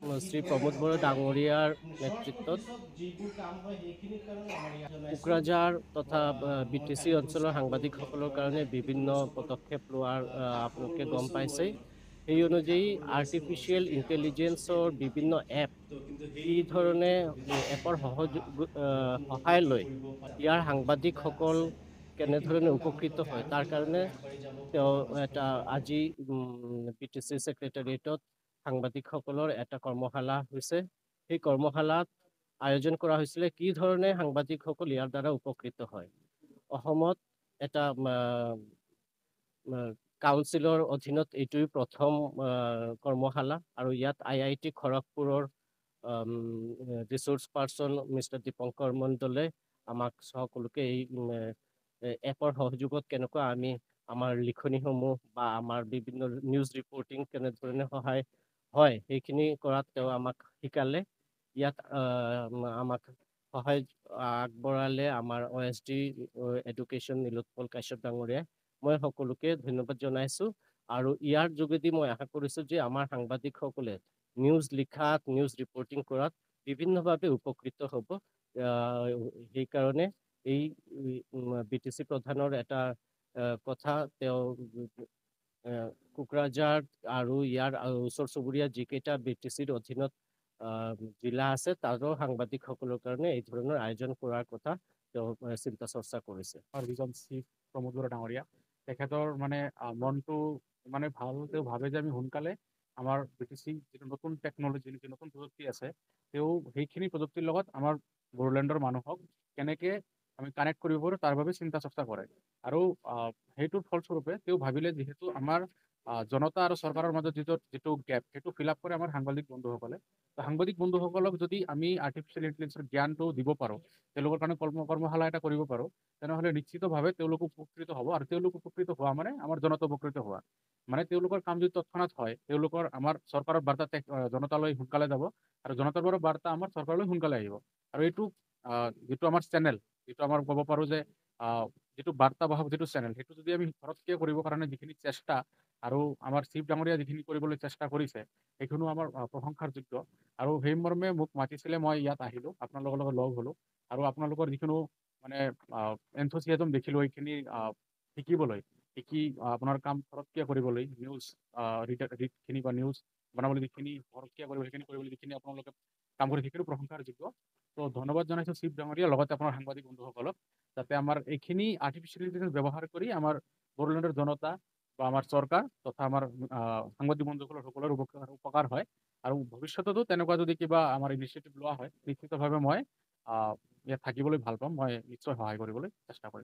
শ্ৰী প্ৰমোদ বড়ো ডাঙৰীয়াৰ নেতৃত্বত কোকৰাঝাৰ তথা BTC অঞ্চলৰ সাংবাদিকসকলৰ কাৰণে বিভিন্ন পদক্ষেপ লোৱাৰ আপোনালোকে গম পাইছেই। সেই অনুযায়ী আৰ্টিফিচিয়েল ইণ্টেলিজেন্সৰ বিভিন্ন এপ কি ধৰণে এপৰ সহায় লৈ ইয়াৰ সাংবাদিকসকল কেনেধৰণে উপকৃত হয় তাৰ কাৰণে তেওঁ এটা আজি BTC ছেক্ৰেটাৰিয়েটত সাংবাদিকসকলৰ এটা কৰ্মশালা হৈছে। সেই কৰ্মশালাত আয়োজন কৰা হৈছিলে কি ধৰণে সাংবাদিকসকল ইয়াৰ দ্বাৰা উপকৃত হয়। অসমত এটা কাউন্সিলৰ অধীনত এইটোৱে প্ৰথম কৰ্মশালা আৰু ইয়াত IIT খড়গপুৰৰ ৰিচোৰ্চ পাৰ্চন মিষ্টাৰ দীপংকৰ মণ্ডলে আমাক সকলোকে এই এপৰ সহযোগত কেনেকুৱা আমি আমাৰ লিখনিসমূহ বা আমাৰ বিভিন্ন নিউজ ৰিপৰ্টিং কেনেধৰণে সহায় হয় সেইখিনি কৰাত তেওঁ আমাক শিকালে। ইয়াত আমাক সহায় আগবঢ়ালে আমাৰ OSD এডুকেশ্যন নীলোৎপল কাশ্যপ ডাঙৰীয়াই। মই সকলোকে ধন্যবাদ জনাইছোঁ আৰু ইয়াৰ যোগেদি মই আশা কৰিছোঁ যে আমাৰ সাংবাদিকসকলে নিউজ লিখাত নিউজ ৰিপৰ্টিং কৰাত বিভিন্নভাৱে উপকৃত হ'ব। সেইকাৰণে এই BTC প্ৰধানৰ এটা কথা তেওঁ কোকৰাঝাৰ আৰু ইয়াৰ ওচৰ চুবুৰীয়া যিকেইটা BTCৰ অধীনত জিলা আছে তাৰো সাংবাদিকসকলৰ কাৰণে এই ধৰণৰ আয়োজন কৰাৰ কথা তেওঁ চিন্তা চৰ্চা কৰিছে। যিজন চিফ প্ৰমোদ বড়ো ডাঙৰীয়া তেখেতৰ মনটো ভাল, তেওঁ ভাবে যে আমি সোনকালে আমাৰ BTC যিটো নতুন টেকনলজি নতুন প্ৰযুক্তি আছে তেওঁ সেইখিনি প্ৰযুক্তিৰ লগত আমাৰ বড়োলেণ্ডৰ মানুহক কেনেকে আমি কানেক্ট কৰিব পাৰোঁ তাৰ বাবে চিন্তা চৰ্চা কৰে আৰু সেইটোৰ ফলস্বৰূপে তেওঁ ভাবিলে যিহেতু আমাৰ জনতা আৰু চৰকাৰৰ মাজত যিটো গেপ সেইটো ফিল আপ কৰে আমাৰ সাংবাদিক বন্ধুসকলে। সাংবাদিক বন্ধুসকলক যদি আমি আৰ্টিফিচিয়েল ইণ্টেলিজেন্সৰ জ্ঞানটো দিব পাৰোঁ, তেওঁলোকৰ কাৰণে কৰ্মশালা এটা কৰিব পাৰোঁ, তেনেহ'লে নিশ্চিতভাৱে তেওঁলোক উপকৃত হ'ব আৰু তেওঁলোক উপকৃত হোৱা মানে আমাৰ জনতা উপকৃত হোৱা। তেওঁলোকৰ কাম যদি তৎক্ষণাৎ হয়, তেওঁলোকৰ আমাৰ চৰকাৰৰ বাৰ্তা জনতালৈ সোনকালে যাব আৰু জনতাৰ পৰা বাৰ্তা আমাৰ চৰকাৰলৈ সোনকালে আহিব। আৰু এইটো যিটো আমাৰ চেনেল, যিটো আমাৰ ক'ব পাৰোঁ যে যিটো বাৰ্তা বাহক যিটো চেনেল, সেইটো যদি আমি ঘৰতকৈ কৰিবৰ কাৰণে যিখিনি চেষ্টা আৰু আমাৰ চিফ ডাঙৰীয়া যিখিনি কৰিবলৈ চেষ্টা কৰিছে সেইখিনিও আমাৰ প্ৰশংসাৰ যোগ্য। আৰু সেই মৰ্মে মোক মাতিছিলে, মই ইয়াত আহিলোঁ, আপোনালোকৰ লগত লগ হ'লোঁ আৰু আপোনালোকৰ যিকোনো এনথুচিয়াজম দেখিলোঁ এইখিনি শিকিবলৈ, আপোনাৰ কাম ঘৰতকৈ কৰিবলৈ নিউজ ৰিডখিনি বা নিউজ বনাবলৈ যিখিনি ঘৰতকৈ কৰিব সেইখিনি কৰিবলৈ যিখিনি আপোনালোকে কাম কৰি সেইখিনিও প্ৰশংসাৰ যোগ্য। তো ধন্যবাদ জনাইছোঁ চিফ ডাঙৰীয়া লগতে আপোনাৰ সাংবাদিক বন্ধুসকলক, যাতে আমাৰ এইখিনি আৰ্টিফিচিয়েল ইণ্টেলিজেন্স ব্যৱহাৰ কৰি আমাৰ বড়োলেণ্ডৰ জনতা বা আমাৰ চৰকাৰ তথা আমাৰ সাংবাদিক বন্ধুসকলৰ সকলোৰে উপকাৰ হয়। আৰু ভৱিষ্যততো তেনেকুৱা যদি কিবা আমাৰ ইনিচিয়েটিভ লোৱা হয় নিশ্চিতভাৱে মই ইয়াত থাকিবলৈ ভাল পাম, মই নিশ্চয় সহায় কৰিবলৈ চেষ্টা কৰিম।